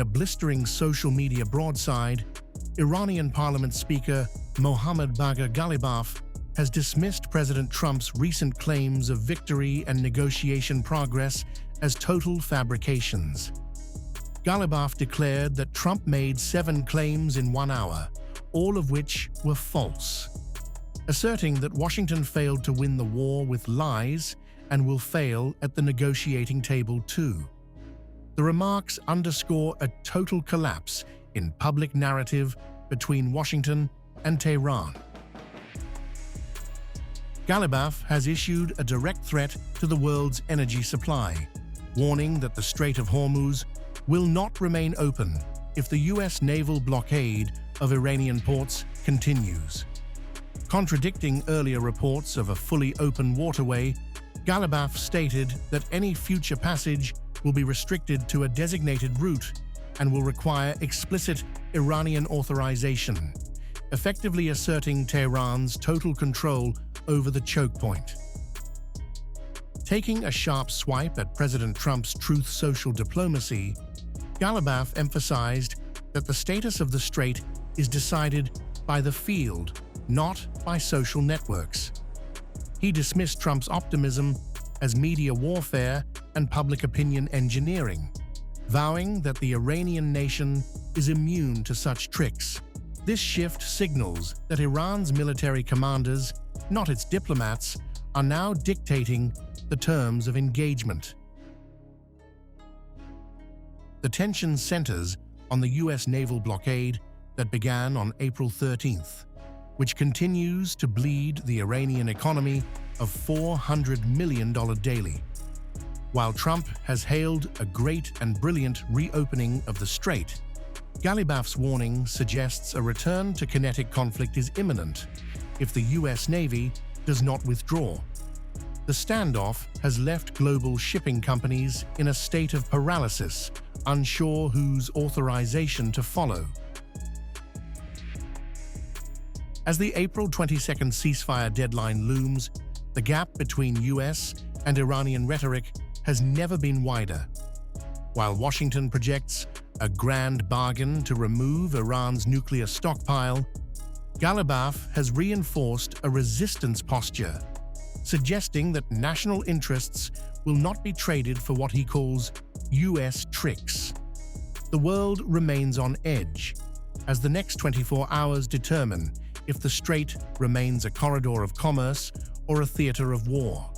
a blistering social media broadside, Iranian Parliament Speaker Mohammad Bagher Ghalibaf has dismissed President Trump's recent claims of victory and negotiation progress as total fabrications. Ghalibaf declared that Trump made 7 claims in 1 hour, all of which were false, asserting that Washington failed to win the war with lies and will fail at the negotiating table too. The remarks underscore a total collapse in public narrative between Washington and Tehran. Ghalibaf has issued a direct threat to the world's energy supply, warning that the Strait of Hormuz will not remain open if the U.S. naval blockade of Iranian ports continues. Contradicting earlier reports of a fully open waterway, Ghalibaf stated that any future passage will be restricted to a designated route and will require explicit Iranian authorization, effectively asserting Tehran's total control over the choke point. Taking a sharp swipe at President Trump's Truth Social diplomacy, Ghalibaf emphasized that the status of the strait is decided by the field, not by social networks. He dismissed Trump's optimism as media warfare and public opinion engineering, vowing that the Iranian nation is immune to such tricks. This shift signals that Iran's military commanders, not its diplomats, are now dictating the terms of engagement. The tension centers on the U.S. naval blockade that began on April 13th, which continues to bleed the Iranian economy of $400 million daily. While Trump has hailed a great and brilliant reopening of the strait, Ghalibaf's warning suggests a return to kinetic conflict is imminent if the U.S. Navy does not withdraw. The standoff has left global shipping companies in a state of paralysis, unsure whose authorization to follow. As the April 22nd ceasefire deadline looms, the gap between U.S. and Iranian rhetoric has never been wider. While Washington projects a grand bargain to remove Iran's nuclear stockpile, Ghalibaf has reinforced a resistance posture, suggesting that national interests will not be traded for what he calls U.S. tricks. The world remains on edge, as the next 24 hours determine if the strait remains a corridor of commerce or a theater of war.